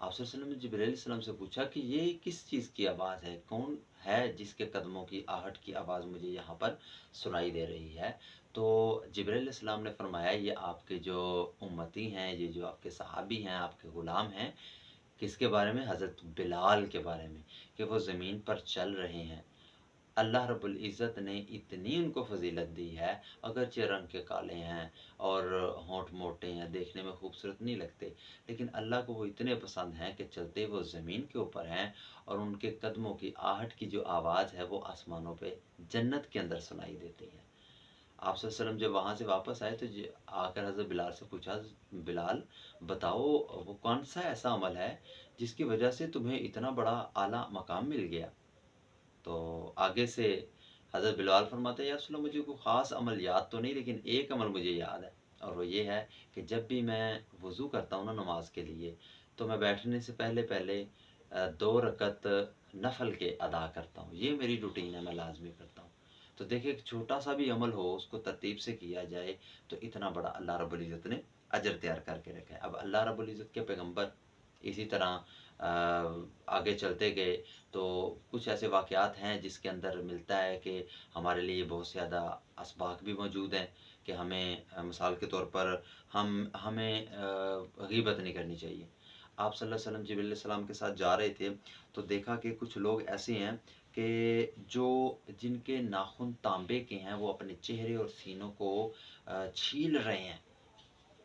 آپ صلی اللہ علیہ وسلم نے جبرائیل علیہ السلام سے پوچھا کہ یہ کس چیز کی آواز ہے، کون ہے جس کے قدموں کی آہٹ کی آواز مجھے یہاں پر سنائی دے رہی ہے؟ تو جبرائیل علیہ السلام نے فرمایا یہ آپ کے جو امتی ہیں، یہ جو آپ کے صحابی ہیں، آپ کے غلام ہیں۔ کس کے بارے میں؟ حضرت بلال کے بارے میں، کہ وہ زمین پر چل رہے ہیں۔ اللہ رب العزت نے اتنی ان کو فضیلت دی ہے، اگرچہ رنگ کے کالے ہیں اور ہونٹ موٹے ہیں، دیکھنے میں خوبصورت نہیں لگتے، لیکن اللہ کو وہ اتنے پسند ہیں کہ چلتے وہ زمین کے اوپر ہیں، اور ان کے قدموں کی آہٹ کی جو آواز ہے وہ آسمانوں پہ جنت کے اندر سنائی دیتی ہے۔ آپ صلی اللہ علیہ وسلم جب وہاں سے واپس آئے تو آ کر حضرت بلال سے پوچھا، بلال بتاؤ وہ کون سا ایسا عمل ہے جس کی وجہ سے تمہیں اتنا بڑا اعلیٰ مقام مل گیا؟ تو آگے سے حضرت بلال فرماتے ہیں، یا رسول اللہ مجھے کوئی خاص عمل یاد تو نہیں، لیکن ایک عمل مجھے یاد ہے، اور وہ یہ ہے کہ جب بھی میں وضو کرتا ہوں نا نماز کے لیے، تو میں بیٹھنے سے پہلے پہلے 2 رکعت نفل کے ادا کرتا ہوں۔ یہ میری روٹین ہے، میں لازمی کرتا ہوں۔ تو دیکھیں ایک چھوٹا سا بھی عمل ہو، اس کو ترتیب سے کیا جائے تو اتنا بڑا اللہ رب العزت نے اجر تیار کر کے رکھا ہے۔ اب اللہ رب العزت کے پیغمبر اسی طرح آگے چلتے گئے تو کچھ ایسے واقعات ہیں جس کے اندر ملتا ہے کہ ہمارے لیے بہت زیادہ اسباق بھی موجود ہیں کہ ہمیں مثال کے طور پر ہمیں غیبت نہیں کرنی چاہیے۔ آپ صلی اللہ علیہ وسلم جبریل علیہ السلام کے ساتھ جا رہے تھے تو دیکھا کہ کچھ لوگ ایسے ہیں کہ جن کے ناخن تانبے کے ہیں، وہ اپنے چہرے اور سینوں کو چھیل رہے ہیں،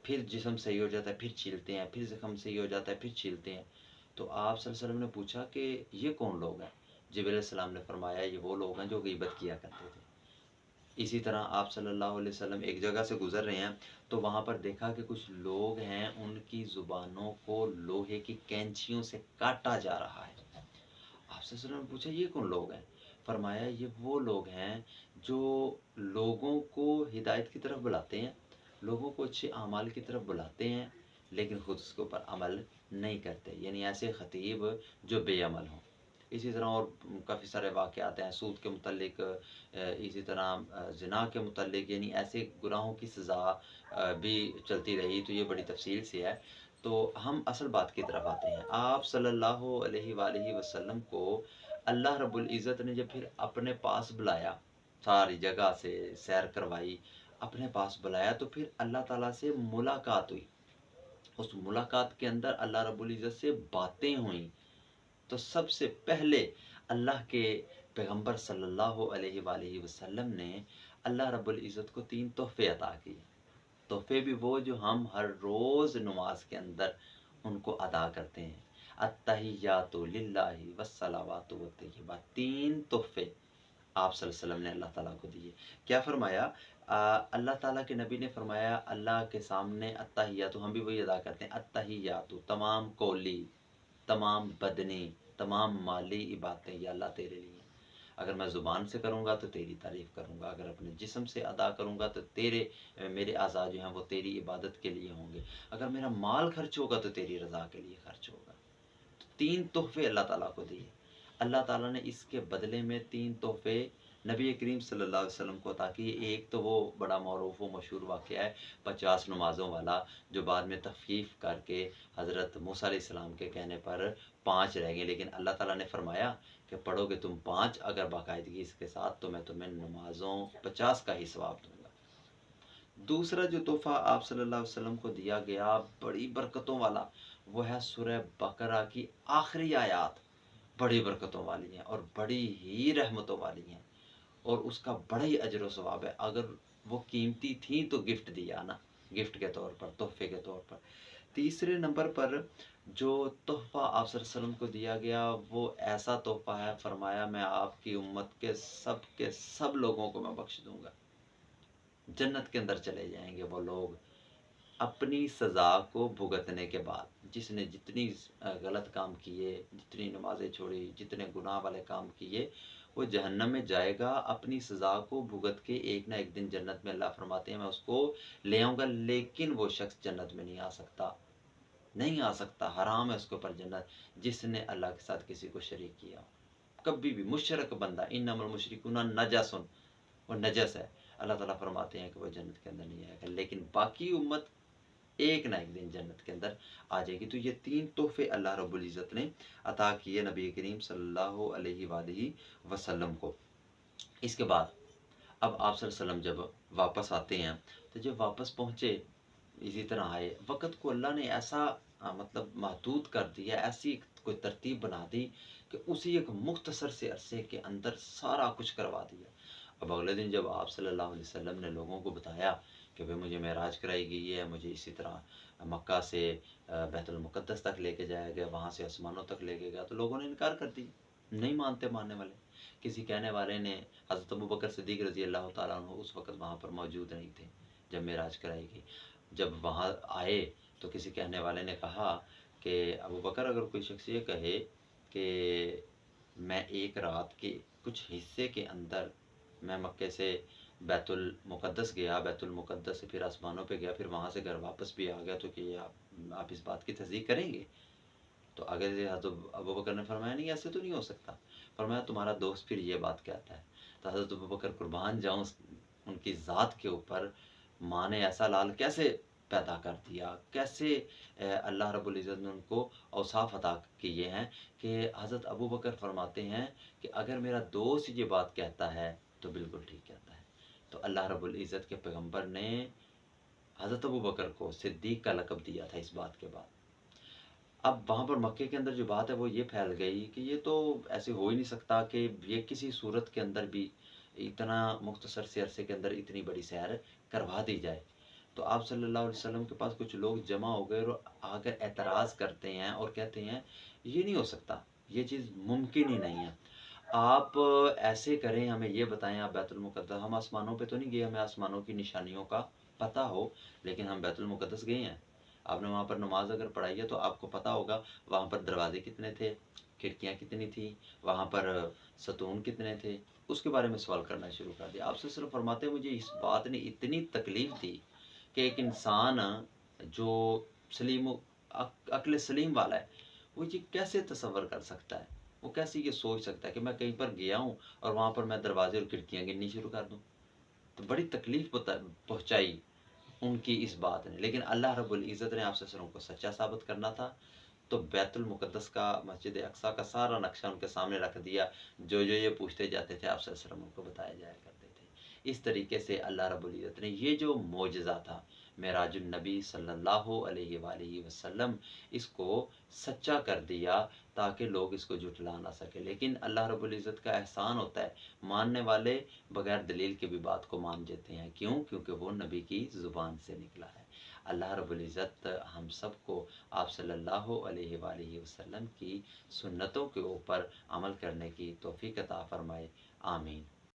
پھر جسم صحیح ہو جاتا ہے پھر چھیلتے ہیں، پھر زخم صحیح ہو جاتا ہے پھر چھیلتے ہیں۔ تو آپ صلی اللہ علیہ وسلم نے پوچھا کہ یہ کون لوگ ہیں؟ جبریل علیہ السلام نے فرمایا یہ وہ لوگ ہیں جو غیبت کیا کرتے تھے۔ اسی طرح آپ صلی اللہ علیہ وسلم ایک جگہ سے گزر رہے ہیں تو وہاں پر دیکھا کہ کچھ لوگ ہیں، ان کی زبانوں کو لوہے کی کینچیوں سے کاٹا جا رہا ہے۔ آپ صلی اللہ علیہ وسلم نے پوچھا یہ کون لوگ ہیں؟ فرمایا یہ وہ لوگ ہیں جو لوگوں کو ہدایت کی طرف بلاتے ہیں، لوگوں کو اچھے اعمال کی طرف بلاتے ہیں، لیکن خود اس کے اوپر عمل نہیں کرتے، یعنی ایسے خطیب جو بے عمل ہوں۔ اسی طرح اور کافی سارے واقعات ہیں سود کے متعلق، اسی طرح زنا کے متعلق، یعنی ایسے گناہوں کی سزا بھی چلتی رہی، تو یہ بڑی تفصیل سے ہے۔ تو ہم اصل بات کی طرف آتے ہیں۔ آپ صلی اللہ علیہ وآلہ وسلم کو اللہ رب العزت نے جب پھر اپنے پاس بلایا، ساری جگہ سے سیر کروائی، اپنے پاس بلایا، تو پھر اللہ تعالیٰ سے ملاقات ہوئی۔ اس ملاقات کے اندر اللہ رب العزت سے باتیں ہوئیں، تو سب سے پہلے اللہ کے پیغمبر صلی اللہ علیہ وآلہ وسلم نے اللہ رب العزت کو 3 تحفے عطا کیے۔ تحفے بھی وہ جو ہم ہر روز نماز کے اندر ان کو ادا کرتے ہیں۔ التحیات للہ والصلوات والطیبات، 3 تحفے آپ صلی اللہ علیہ وسلم نے اللہ تعالیٰ کو دیے۔ کیا فرمایا؟ اللہ تعالیٰ کے نبی نے فرمایا اللہ کے سامنے التحیات، ہم بھی وہی ادا کرتے ہیں، التحیات تمام قولی، تمام بدنی، تمام مالی عبادتیں یا اللہ تیرے لیے۔ اگر میں زبان سے کروں گا تو تیری تعریف کروں گا، اگر اپنے جسم سے ادا کروں گا تو میرے اعضاء جو ہیں وہ تیری عبادت کے لیے ہوں گے، اگر میرا مال خرچ ہوگا تو تیری رضا کے لیے خرچ ہوگا۔ تو 3 تحفے اللہ تعالیٰ کو دیے۔ اللہ تعالیٰ نے اس کے بدلے میں 3 تحفے نبی کریم صلی اللہ علیہ وسلم کو عطا کیے۔ ایک تو وہ بڑا معروف و مشہور واقعہ ہے 50 نمازوں والا، جو بعد میں تخفیف کر کے حضرت موسیٰ علیہ السلام کے کہنے پر 5 رہ گئے، لیکن اللہ تعالیٰ نے فرمایا کہ پڑھو گے تم 5 اگر باقاعدگی اس کے ساتھ تو میں تمہیں نمازوں 50 کا ہی ثواب دوں گا۔ دوسرا جو تحفہ آپ صلی اللہ علیہ وسلم کو دیا گیا بڑی برکتوں والا، وہ ہے سورہ بقرہ کی آخری آیات، بڑی برکتوں والی ہیں اور بڑی ہی رحمتوں والی ہیں، اور اس کا بڑا ہی اجر و ثواب ہے۔ اگر وہ قیمتی تھیں تو گفٹ دیا نا، گفٹ کے طور پر، تحفے کے طور پر۔ تیسرے نمبر پر جو تحفہ آپ صلی اللہ علیہ وسلم کو دیا گیا وہ ایسا تحفہ ہے، فرمایا میں آپ کی امت کے سب لوگوں کو میں بخش دوں گا، جنت کے اندر چلے جائیں گے وہ لوگ اپنی سزا کو بھگتنے کے بعد۔ جس نے جتنی غلط کام کیے، جتنی نمازیں چھوڑی، جتنے گناہ والے کام کیے، وہ جہنم میں جائے گا اپنی سزا کو بھگت کے، ایک نہ ایک دن جنت میں اللہ فرماتے ہیں میں اس کو لے آؤں گا، لیکن وہ شخص جنت میں نہیں آ سکتا، نہیں آ سکتا، حرام ہے اس کے اوپر جنت، جس نے اللہ کے ساتھ کسی کو شریک کیا ہو۔ کبھی بھی مشرک بندہ، انما المشرکون نجس، وہ نجس ہے، اللہ تعالیٰ فرماتے ہیں کہ وہ جنت کے اندر نہیں آئے گا۔ لیکن باقی امت ایک نہ ایک دن جنت کے اندر آ جائے گی۔ تو یہ 3 تحفے اللہ رب العزت نے عطا کیے نبی کریم صلی اللہ علیہ وآلہ وسلم کو۔ اس کے بعد اب آپ صلی اللہ علیہ وسلم جب واپس آتے ہیں، تو جب واپس پہنچے اسی طرح آئے، وقت کو اللہ نے ایسا مطلب محدود کر دیا، ایسی کوئی ترتیب بنا دی کہ اسی ایک مختصر سے عرصے کے اندر سارا کچھ کروا دیا۔ اب اگلے دن جب آپ صلی اللہ علیہ وسلم نے لوگوں کو بتایا کہ بھئی مجھے معراج کرائی گئی ہے، مجھے اسی طرح مکہ سے بیت المقدس تک لے کے جایا گیا، وہاں سے آسمانوں تک لے کے گیا، تو لوگوں نے انکار کر دی، نہیں مانتے ماننے والے۔ کسی کہنے والے نے حضرت ابوبکر صدیق رضی اللہ تعالیٰ عنہ اس وقت وہاں پر موجود نہیں تھے جب معراج کرائی گئی۔ جب وہاں آئے تو کسی کہنے والے نے کہا کہ ابوبکر، اگر کوئی شخص یہ کہے کہ میں ایک رات کے کچھ حصے کے اندر میں مکے سے بیت المقدس گیا، بیت المقدس سے پھر آسمانوں پہ گیا، پھر وہاں سے گھر واپس بھی آ گیا، تو کہ آپ اس بات کی تصدیق کریں گے؟ تو اگر حضرت ابوبکر نے فرمایا نہیں، ایسے تو نہیں ہو سکتا۔ فرمایا تمہارا دوست پھر یہ بات کہتا ہے۔ تو حضرت ابوبکر قربان جاؤں ان کی ذات کے اوپر، ماں نے ایسا لال کیسے پیدا کر دیا، کیسے اللہ رب العزت نے ان کو اوصاف عطا کیے ہیں کہ حضرت ابوبکر فرماتے ہیں کہ اگر میرا دوست یہ بات کہتا ہے تو بالکل ٹھیک کہتا ہے۔ تو اللہ رب العزت کے پیغمبر نے حضرت ابوبکر کو صدیق کا لقب دیا تھا اس بات کے بعد۔ اب وہاں پر مکے کے اندر جو بات ہے وہ یہ پھیل گئی کہ یہ تو ایسے ہو ہی نہیں سکتا کہ یہ کسی صورت کے اندر بھی اتنا مختصر سے عرصے کے اندر اتنی بڑی سیر کروا دی جائے۔ تو آپ صلی اللہ علیہ وسلم کے پاس کچھ لوگ جمع ہو گئے اور آ کر اعتراض کرتے ہیں اور کہتے ہیں یہ نہیں ہو سکتا، یہ چیز ممکن ہی نہیں ہے۔ آپ ایسے کریں، ہمیں یہ بتائیں، آپ بیت المقدس، ہم آسمانوں پہ تو نہیں گئے، ہمیں آسمانوں کی نشانیوں کا پتہ ہو، لیکن ہم بیت المقدس گئے ہیں۔ آپ نے وہاں پر نماز اگر پڑھائی ہے تو آپ کو پتہ ہوگا وہاں پر دروازے کتنے تھے، کھڑکیاں کتنی تھیں، وہاں پر ستون کتنے تھے، اس کے بارے میں سوال کرنا شروع کر دیا۔ آپ سے صرف فرماتے ہیں مجھے اس بات نے اتنی تکلیف دی کہ ایک انسان جو سلیم و عقل سلیم والا ہے، وہ یہ کیسے تصور کر سکتا ہے، وہ کیسے یہ سوچ سکتا ہے کہ میں کہیں پر گیا ہوں اور وہاں پر میں دروازے اور کھڑکیاں گننی شروع کر دوں۔ تو بڑی تکلیف پہنچائی ان کی اس بات نے، لیکن اللہ رب العزت نے آپ سے کو سچا ثابت کرنا تھا، تو بیت المقدس کا، مسجد اقصیٰ کا سارا نقشہ ان کے سامنے رکھ دیا، جو یہ پوچھتے جاتے تھے آپ صلی اللہ علیہ وسلم ان کو بتایا جایا کرتے تھے۔ اس طریقے سے اللہ رب العزت نے یہ جو معجزہ تھا معراج النبی صلی اللہ علیہ وآلہ وسلم، اس کو سچا کر دیا تاکہ لوگ اس کو جھٹلا نہ سکے۔ لیکن اللہ رب العزت کا احسان ہوتا ہے، ماننے والے بغیر دلیل کے بھی بات کو مان جاتے ہیں۔ کیوں؟ کیونکہ وہ نبی کی زبان سے نکلا ہے۔ اللہ رب العزت ہم سب کو آپ صلی اللہ علیہ وآلہ وسلم کی سنتوں کے اوپر عمل کرنے کی توفیق عطا فرمائے، آمین۔